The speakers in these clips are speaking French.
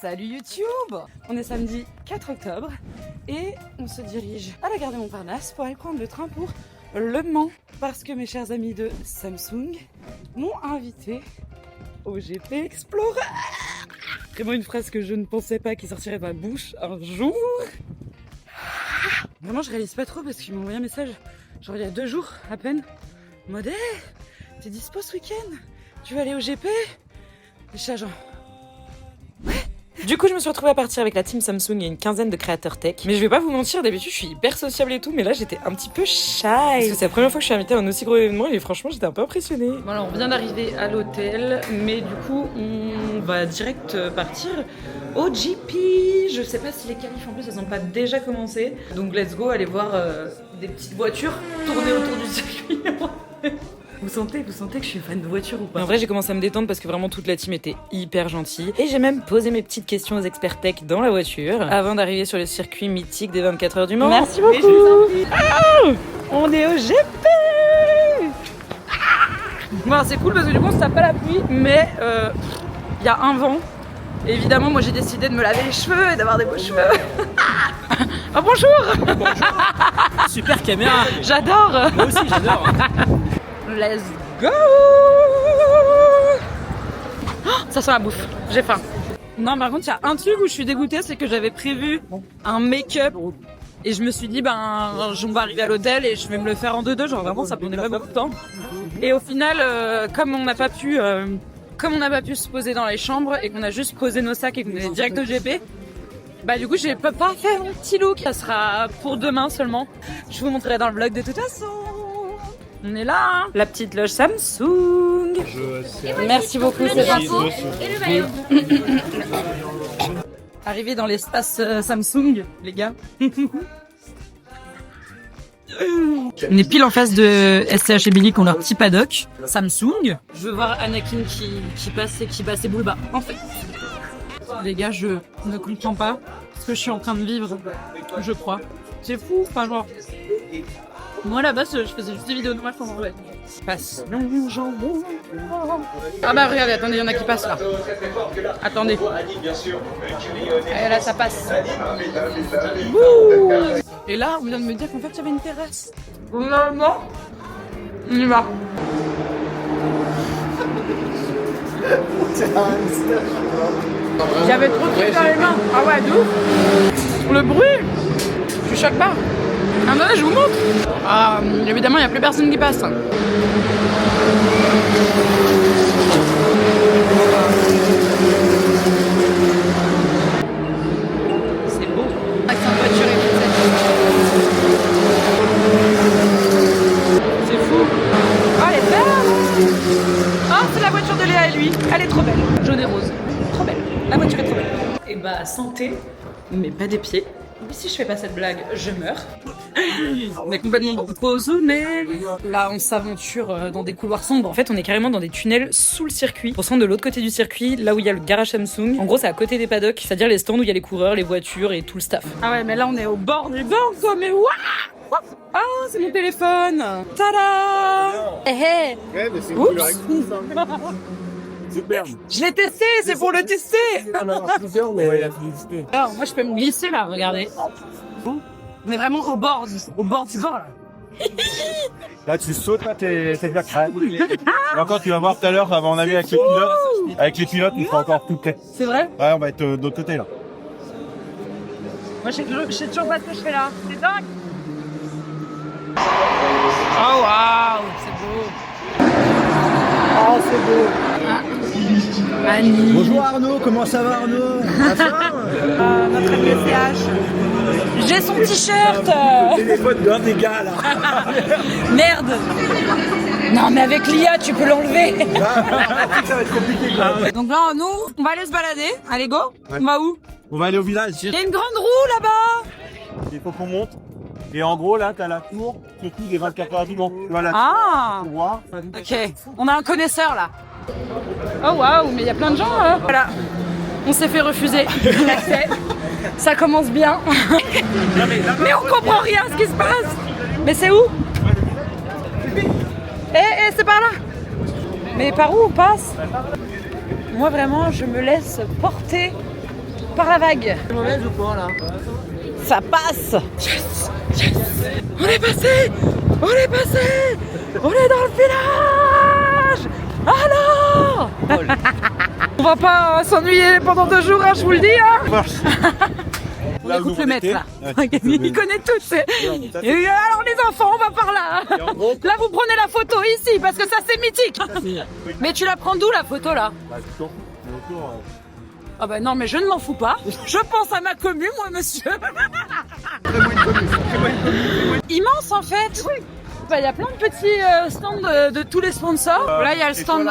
Salut YouTube! On est samedi 4 octobre et on se dirige à la gare de Montparnasse pour aller prendre le train pour Le Mans parce que mes chers amis de Samsung m'ont invité au GP Explorer. Vraiment une phrase que je ne pensais pas qui sortirait de ma bouche un jour. Vraiment je réalise pas trop parce qu'ils m'ont envoyé un message genre il y a 2 jours à peine. En mode hey, t'es dispo ce week-end? Tu veux aller au GP? Et je suis là, genre... Du coup, je me suis retrouvée à partir avec la team Samsung et une quinzaine de créateurs tech. Mais je vais pas vous mentir, d'habitude, je suis hyper sociable et tout, mais là, j'étais un petit peu shy. Parce que c'est la première fois que je suis invitée à un aussi gros événement et franchement, j'étais un peu impressionnée. Voilà, on vient d'arriver à l'hôtel, mais du coup, on va direct partir au GP. Je sais pas si les qualifs en plus, elles ont pas déjà commencé. Donc, let's go, aller voir des petites voitures tourner autour du circuit. Vous sentez que je suis fan de voiture ou pas? En vrai, j'ai commencé à me détendre parce que vraiment toute la team était hyper gentille. Et j'ai même posé mes petites questions aux experts tech dans la voiture avant d'arriver sur le circuit mythique des 24 heures du Mans. Merci beaucoup. On est au GP. Bon, c'est cool parce que du coup on se tape pas la pluie, mais y a un vent. Et évidemment, moi j'ai décidé de me laver les cheveux et d'avoir des beaux cheveux. Oh bonjour. Bonjour. Super caméra. J'adore. Moi aussi j'adore. Let's go! Oh, ça sent la bouffe, j'ai faim. Non, par contre, il y a un truc où je suis dégoûtée, c'est que j'avais prévu un make-up et je me suis dit, on va arriver à l'hôtel et je vais me le faire en 2-2, genre vraiment, ça prenait pas beaucoup de temps. Et au final, comme on n'a pas pu se poser dans les chambres et qu'on a juste posé nos sacs et qu'on est direct au GP, du coup, je peux pas faire mon petit look. Ça sera pour demain seulement. Je vous montrerai dans le vlog de toute façon. On est là, hein. La petite loge Samsung. Merci beaucoup, c'est gentil. Arrivé dans l'espace Samsung, les gars. On est pile en face de SCH et Billy qui ont leur petit paddock Samsung. Je veux voir Anakin qui passe et qui bat ses boules bas. En fait, les gars, je ne comprends pas ce que je suis en train de vivre. Je crois. C'est fou, enfin genre... Moi là-bas, je faisais juste des vidéos normales pour m'enlever. Passe. Ah bah regardez, attendez, il y en a qui passent là. Attendez. Et là, ça passe. Wouh. Et là, on vient de me dire qu'en fait, il y avait une terrasse. Normalement, on y va. J'avais trop de trucs dans les mains. Ah ouais, d'où? Le bruit. Je choque pas. Ah non, je vous montre. Ah, évidemment, il n'y a plus personne qui passe. C'est beau. C'est une voiture c'est fou. Oh, elle est belle. Oh, c'est la voiture de Léa et lui. Elle est trop belle. Jaune et rose. Trop belle. La voiture est trop belle. Et santé, mais pas des pieds. Si je fais pas cette blague, je meurs. On est complètement trop zoné. Là, on s'aventure dans des couloirs sombres. En fait, on est carrément dans des tunnels sous le circuit. Pour se rendre de l'autre côté du circuit, là où il y a le garage Samsung. En gros, c'est à côté des paddocks, c'est-à-dire les stands où il y a les coureurs, les voitures et tout le staff. Ah ouais, mais là, on est au bord du vent, quoi. Mais waouh! Ah, c'est mon téléphone. Tada! Hey, hey. Oups. Superbe. Je l'ai testé, c'est pour le tester. Alors, moi, je peux me glisser là, regardez. On est vraiment au bord du bord là. Là, tu sautes, là, t'es déjà crème. Et encore, tu vas voir tout à l'heure, à mon avis, avec les pilotes. Avec les pilotes, il faut encore tout près. C'est vrai? Ouais, on va être de l'autre côté là. Moi, je sais toujours pas ce que je fais là. C'est dingue. Oh waouh, c'est beau. Oh, c'est beau. Ah. Annie. Bonjour Arnaud, comment ça va Arnaud? Notre MCH. J'ai son t-shirt. Téléphone d'un des gars là. Merde. Non mais avec l'IA tu peux l'enlever. Ça va être compliqué quoi. Donc là nous on va aller se balader. Allez go. Ouais. On va où? On va aller au village. Il y a une grande roue là-bas. Il faut qu'on monte. Et en gros là t'as la tour qui est des 24 heures du Mans. Voilà. Ah. Ok. On a un connaisseur là. Oh waouh, mais il y a plein de gens là. Voilà. On s'est fait refuser l'accès. Ça commence bien. Mais on comprend rien à ce qui se passe. Mais c'est où? C'est par là. Mais par où on passe? Moi vraiment, je me laisse porter par la vague. C'est mauvaise ou pas là? Ça passe. Yes, yes. On est passé. On est passé. On est dans le village. Alors on va pas s'ennuyer pendant 2 jours, hein, je vous le dis. Hein. On Là où écoute vous le maître mettez. là. Ouais. Il connaît tout. Et alors les enfants, on va par là. Là vous prenez la photo ici parce que ça c'est mythique. Mais tu la prends d'où la photo là? Ah bah non mais je ne m'en fous pas. Je pense à ma commune moi monsieur. Immense en fait. Bah, y a plein de petits stands de tous les sponsors. Là il y a le stand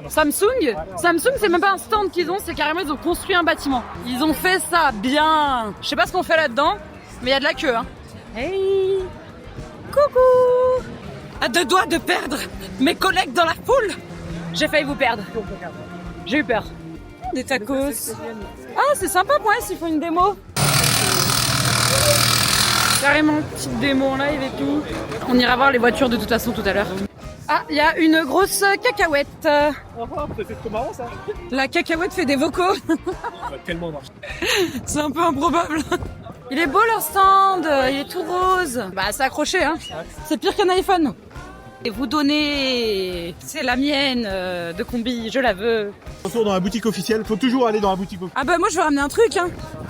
Samsung. Samsung c'est même pas un stand qu'ils ont, c'est carrément ils ont construit un bâtiment. Ils ont fait ça bien. Je sais pas ce qu'on fait là-dedans, mais il y a de la queue. Hein. Hey, coucou. À 2 doigts de perdre mes collègues dans la foule. J'ai failli vous perdre. J'ai eu peur. Des tacos. Ah, c'est sympa pour eux s'ils font une démo. Carrément, petite démo en live et tout. On ira voir les voitures de toute façon tout à l'heure. Ah, il y a une grosse cacahuète. C'est trop marrant ça. La cacahuète fait des vocaux. Tellement marche. C'est un peu improbable. Il est beau leur stand, il est tout rose. Bah, c'est accroché, hein. C'est pire qu'un iPhone. Et vous donnez, c'est la mienne de combi, je la veux. Retour dans la boutique officielle, faut toujours aller dans la boutique officielle. Ah bah moi je vais ramener un truc, hein.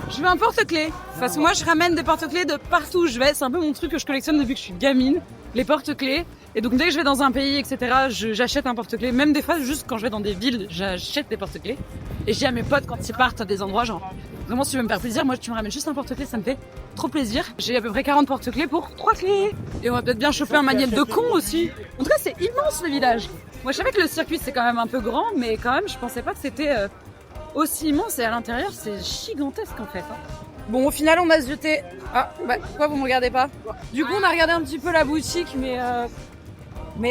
Je veux un porte-clés. Parce que moi je ramène des porte-clés de partout où je vais. C'est un peu mon truc que je collectionne depuis que je suis gamine, les porte-clés. Et donc dès que je vais dans un pays, etc., j'achète un porte-clés. Même des fois, juste quand je vais dans des villes, j'achète des porte-clés. Et je dis à mes potes quand ils partent à des endroits, genre, vraiment si tu veux me faire plaisir, moi tu me ramènes juste un porte-clés, ça me fait trop plaisir. J'ai à peu près 40 porte-clés pour 3 clés. Et on va peut-être bien choper un manuel de con aussi. En tout cas, c'est immense le village. Moi je savais que le circuit c'est quand même un peu grand, mais quand même je pensais pas que c'était aussi immense. Et à l'intérieur, c'est gigantesque en fait. Hein. Bon, au final, on a se jeté. Ah, bah, pourquoi vous me regardez pas? Du coup, on a regardé un petit peu la boutique, mais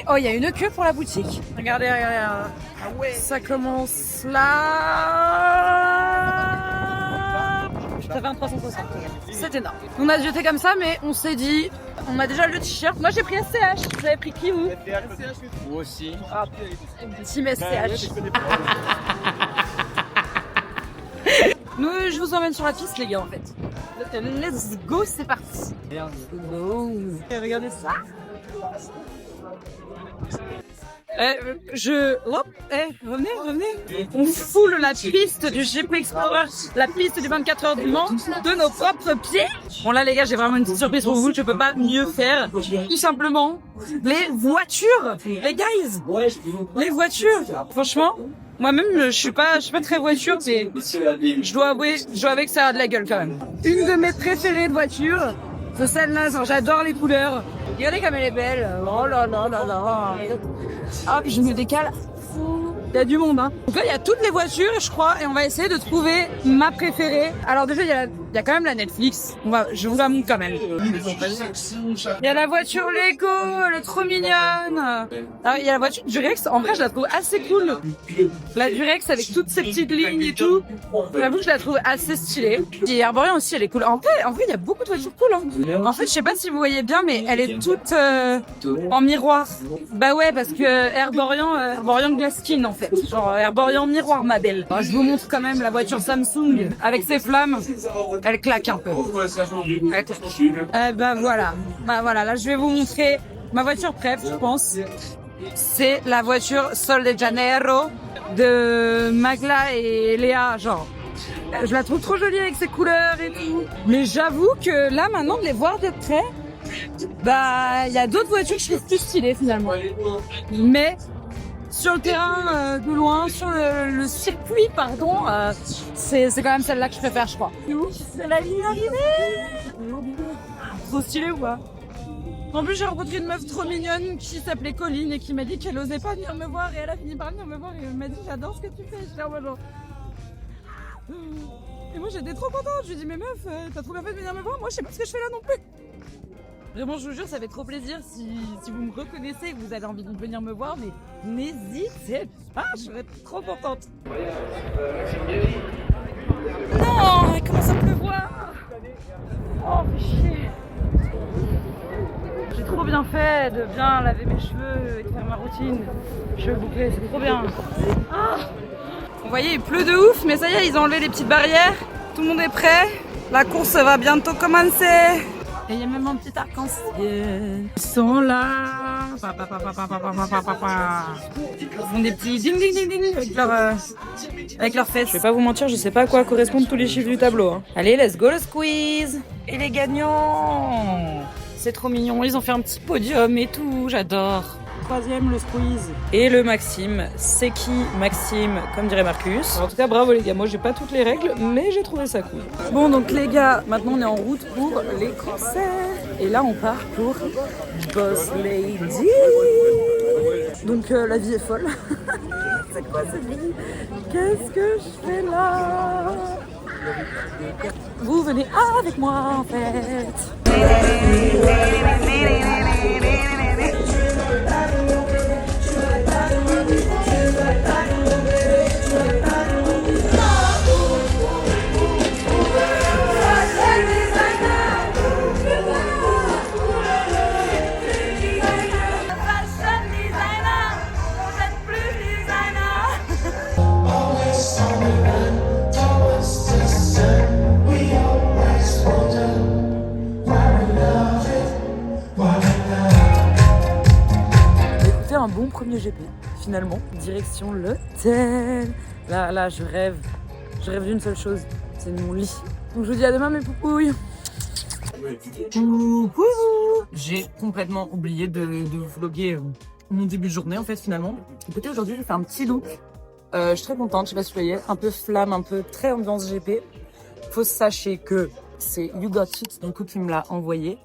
oh, il y a une queue pour la boutique. Regardez, regardez. Ah ouais. Ça commence là. Ça fait un 360. C'est énorme. On a se jeté comme ça, mais on s'est dit, on a déjà le t-shirt. Moi, j'ai pris SCH. Vous avez pris qui, vous? Moi aussi. Ah, team SCH. Nous, je vous emmène sur la piste, les gars, en fait. Let's go, c'est parti. Let's go. Regardez ça. Revenez. On foule la piste du GP Explorer, la piste du 24 heures du Mans, de nos propres pieds. Bon là les gars, j'ai vraiment une petite surprise pour vous, je peux pas mieux faire. Tout simplement, les voitures, les guys, les voitures. Franchement, moi-même, je suis pas très voiture, mais je dois avouer que ça a de la gueule quand même. Une de mes préférées de voitures, c'est celle-là, genre j'adore les couleurs. Regardez comme elle est belle. Oh là là là là. Hop, je me décale. Il y a du monde, hein. Donc là, il y a toutes les voitures, je crois, et on va essayer de trouver ma préférée. Alors déjà, il y a quand même la Netflix. Je vous la montre quand même. Il y a la voiture Lego, elle est trop mignonne. Alors, il y a la voiture Durex. En vrai, je la trouve assez cool. La Durex avec toutes ces petites lignes et tout. J'avoue que je la trouve assez stylée. Et Herborian aussi, elle est cool. En vrai, il y a beaucoup de voitures cool, hein. En fait, je sais pas si vous voyez bien, mais elle est toute en miroir. Bah ouais, parce que Herborian Glasskin, en fait. Genre Herborian miroir, ma belle. Alors, je vous montre quand même la voiture Samsung avec ses flammes. Elle claque un peu. Elle claque. Bah voilà, là je vais vous montrer ma voiture préf, je pense. C'est la voiture Sol de Janeiro de Magla et Léa, genre. Je la trouve trop jolie avec ses couleurs et tout. Mais j'avoue que là maintenant de les voir de près, bah il y a d'autres voitures que je trouve plus stylées finalement. Mais sur le terrain de loin, sur le circuit, pardon, c'est quand même celle-là que je préfère, je crois. C'est la ligne d'arrivée. Trop stylé ou pas? En plus, j'ai rencontré une meuf trop mignonne qui s'appelait Colline et qui m'a dit qu'elle osait pas venir me voir et elle a fini par venir me voir et elle m'a dit j'adore ce que tu fais. J'étais en mode genre... Et moi j'étais trop contente. Je lui ai dit mais meuf, t'as trop bien fait de venir me voir. Moi je sais pas ce que je fais là non plus. Vraiment, je vous jure, ça fait trop plaisir si vous me reconnaissez et que vous avez envie de venir me voir, mais n'hésitez pas, je serais trop contente. Non, il commence à pleuvoir. Oh, chier. J'ai trop bien fait de bien laver mes cheveux et de faire ma routine. Cheveux bouclés, c'est trop bien. Ah. Vous voyez, il pleut de ouf, mais ça y est, ils ont enlevé les petites barrières. Tout le monde est prêt? La course va bientôt commencer. Et il y a même un petit arc-en-ciel. Ils sont là. Ils font des petits ding ding ding ding avec leurs fesses. Je vais pas vous mentir, je sais pas à quoi correspondent tous les chiffres du tableau. Hein. Allez, let's go le squeeze. Et les gagnants. C'est trop mignon. Ils ont fait un petit podium et tout. J'adore. Troisième, le squeeze. Et le Maxime. C'est qui Maxime, comme dirait Marcus. En tout cas, bravo les gars. Moi, j'ai pas toutes les règles, mais j'ai trouvé ça cool. Bon, donc les gars, maintenant on est en route pour les concerts. Et là, on part pour Boss Lady. Donc la vie est folle. C'est quoi cette vie? Qu'est-ce que je fais là? Vous venez avec moi en fait. Un bon premier GP, finalement, direction l'hôtel. Là, je rêve d'une seule chose, c'est mon lit. Donc je vous dis à demain mes poupouilles. Coucou. J'ai complètement oublié de vlogger mon début de journée en fait finalement. Écoutez, aujourd'hui je fais un petit look. Je suis très contente, je sais pas si vous voyez, un peu flamme, un peu très ambiance GP. Faut sachez que c'est You Got It, du coup, qui me l'a envoyé.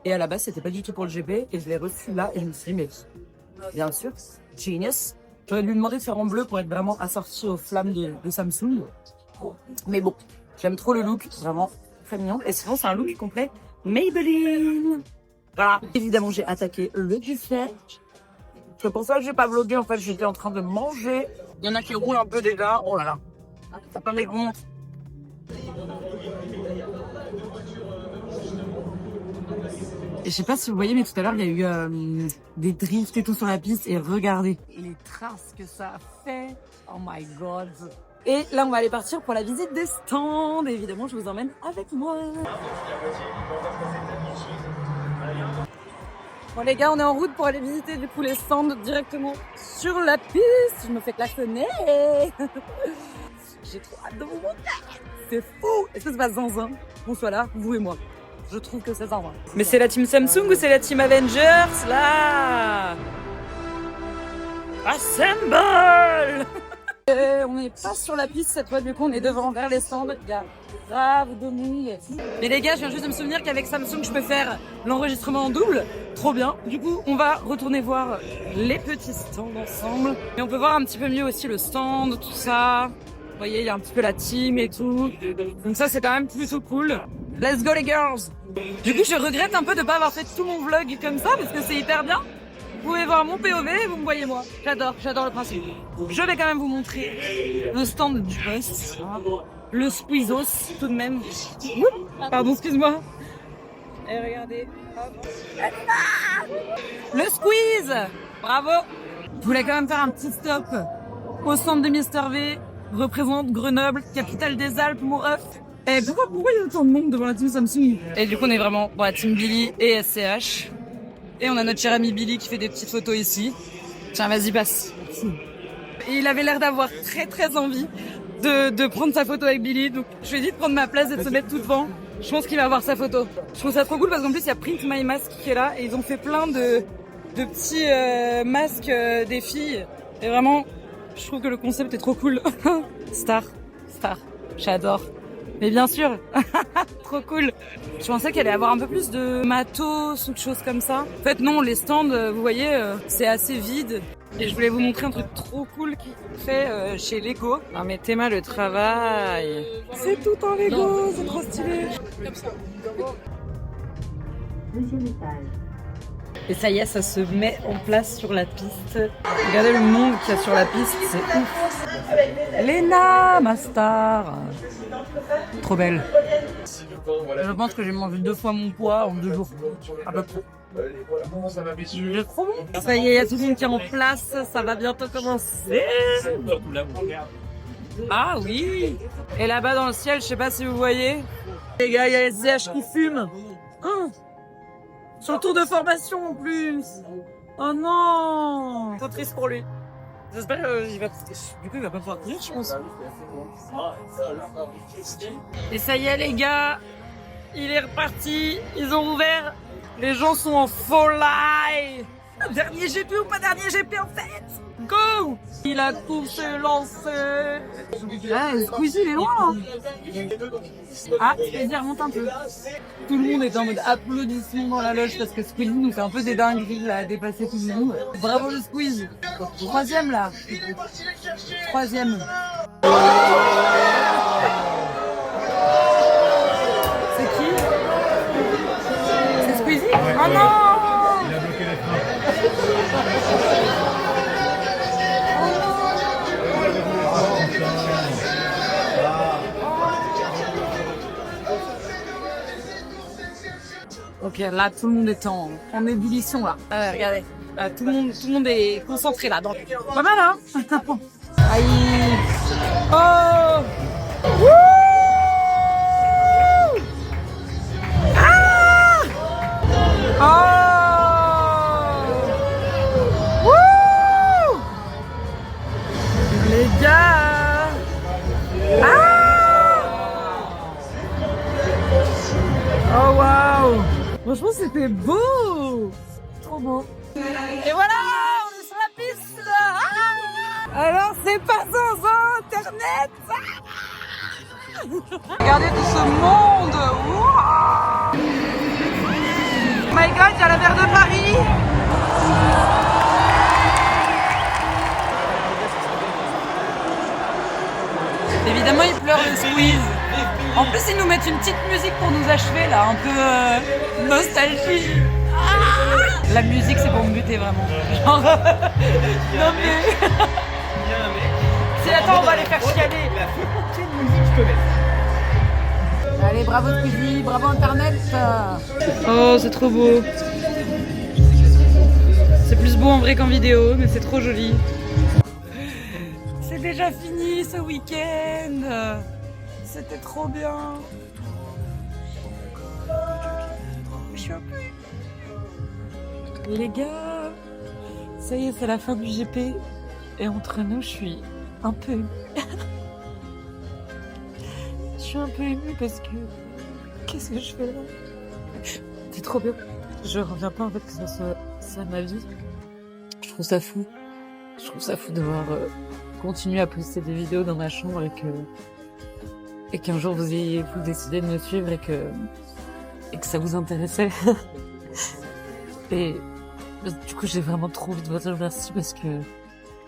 Et à la base, c'était pas du tout pour le GP. Et je l'ai reçu là et je me suis dit, mais bien sûr, genius. J'aurais dû lui demander de faire en bleu pour être vraiment assorti aux flammes de Samsung. Mais bon, j'aime trop le look, vraiment très mignon. Et sinon, c'est un look complet Maybelline. Voilà. Évidemment, j'ai attaqué le buffet. C'est pour ça que j'ai pas vlogué. En fait, j'étais en train de manger. Il y en a qui roulent un peu déjà. Oh là là. Ça paraît honte. Et je sais pas si vous voyez, mais tout à l'heure, il y a eu des drifts et tout sur la piste. Et regardez les traces que ça a fait. Oh my god. Et là, on va aller partir pour la visite des stands. Et évidemment, je vous emmène avec moi. Bon les gars, on est en route pour aller visiter du coup les stands directement sur la piste. Je me fais klaxonner. J'ai trop hâte de vous montrer. C'est fou. Est-ce que c'est pas zinzin qu'on soit là, vous et moi? Je trouve que c'est zinzin. Mais c'est la team Samsung ou c'est la team Avengers là? Assemble. On n'est pas sur la piste cette fois, du coup on est devant vers les stands. Il y a grave de monde. Mais les gars, je viens juste de me souvenir qu'avec Samsung je peux faire l'enregistrement en double. Trop bien. Du coup on va retourner voir les petits stands ensemble. Et on peut voir un petit peu mieux aussi le stand, tout ça. Vous voyez, il y a un petit peu la team et tout. Donc ça c'est quand même plutôt cool. Let's go les girls. Du coup je regrette un peu de pas avoir fait tout mon vlog comme ça parce que c'est hyper bien. Vous pouvez voir mon POV et vous me voyez moi. J'adore le principe. Je vais quand même vous montrer le stand du poste. Le squeezos tout de même. Pardon, excuse-moi. Et regardez. Le squeeze. Bravo. Je voulais quand même faire un petit stop au stand de Mister V. Représente Grenoble, capitale des Alpes, mon ref. Et pourquoi il y a autant de monde devant la team Samsung? Et du coup, on est vraiment dans la team Billy et SCH. Et on a notre cher ami Billy qui fait des petites photos ici. Tiens, vas-y, passe. Et il avait l'air d'avoir très envie de prendre sa photo avec Billy. Donc, je lui ai dit de prendre ma place et de se mettre tout devant. Je pense qu'il va avoir sa photo. Je trouve ça trop cool parce qu'en plus, il y a Print My Mask qui est là. Et ils ont fait plein de petits masques des filles. Et vraiment, je trouve que le concept est trop cool. Star. J'adore. Mais bien sûr, trop cool. Je pensais qu'elle allait avoir un peu plus de matos ou de choses comme ça. En fait non, les stands, vous voyez, c'est assez vide. Et je voulais vous montrer un truc trop cool qui fait chez Lego. Non mais Théma, le travail. C'est tout en Lego, c'est trop stylé. Et ça y est, ça se met en place sur la piste. Regardez le monde qu'il y a sur la piste, c'est ouf. Léna, ma star. Trop belle. Je pense que j'ai mangé 2 fois mon poids en 2 jours. À peu près. J'ai trop bon. Ça y est, il y a tout le monde qui est en place. Ça va bientôt commencer. Ah oui. Et là-bas dans le ciel, je sais pas si vous voyez. Les gars, il y a SDH qui fume. Hein, sur le tour de formation en plus. Oh non. Trop triste pour lui. J'espère du coup il va pas pouvoir tenir, je pense. Et ça y est les gars, il est reparti. Ils ont ouvert. Les gens sont en folie. Dernier GP ou pas dernier GP en fait. Go. Il a tout se lancé. Ah, Squeezie, il est loin. Ah, Squeezie remonte un peu. Tout le monde est en mode applaudissements dans la loge parce que Squeezie nous fait un peu des dingueries là, à dépasser tout le monde. Bravo le Squeeze. Troisième là. Troisième. C'est qui? C'est Squeezie? Oh non! Il a bloqué la fin. Ok, là tout le monde est en ébullition là. Regardez, tout le monde est concentré là. Donc, pas mal hein. Aïe. Oh. Wouh. Ah. Oh. Wouh. Les gars. Ah. Oh waouh. Franchement, c'était beau! Trop beau! Et voilà! On est sur la piste! Ah, alors, c'est pas sans Internet! Ah, regardez tout ce monde! Wow. Oh my god, il y a la mer de Paris! Évidemment, il pleure le Squeeze. En plus, ils nous mettent une petite musique pour nous achever, là, un peu nostalgie. Ah, la musique, c'est pour me buter, vraiment. Genre... non, mais... Si, attends, on va les faire chialer. Quelle musique je peux mettre? Allez, bravo Squeezie, bravo Internet. Oh, c'est trop beau. C'est plus beau en vrai qu'en vidéo, mais c'est trop joli. C'est déjà fini ce week-end. C'était trop bien. Je suis un peu... Les gars, ça y est, c'est la fin du GP. Et entre nous, je suis un peu émue. Je suis un peu émue parce que... Qu'est-ce que je fais là? C'est trop bien. Je reviens pas en fait que ça soit ça ma vie. Je trouve ça fou. Je trouve ça fou de devoir continuer à poster des vidéos dans ma chambre et qu'un jour vous décidez de me suivre et que ça vous intéressait. Et du coup, j'ai vraiment trop envie de vous dire merci parce que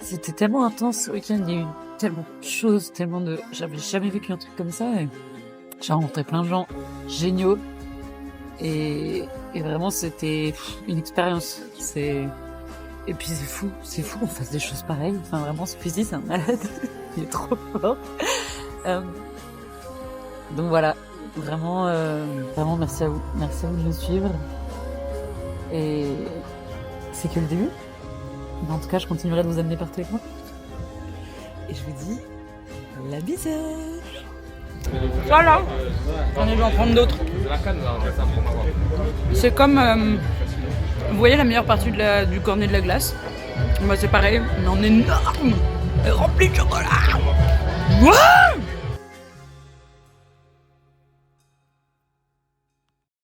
c'était tellement intense ce week-end. Il y a eu tellement de choses, tellement de... J'avais jamais vécu un truc comme ça et j'ai rencontré plein de gens géniaux et vraiment c'était une expérience. Et puis c'est fou qu'on fasse des choses pareilles. Enfin vraiment, Squeezie, c'est un malade. Il est trop fort. Donc voilà, vraiment merci à vous de me suivre. Et c'est que le début. Mais en tout cas, je continuerai de vous amener partout avec moi. Et je vous dis la bise. Voilà. On est en prendre d'autres. C'est comme vous voyez la meilleure partie du cornet de la glace. Moi c'est pareil, mais en énorme et rempli de chocolat. Wow.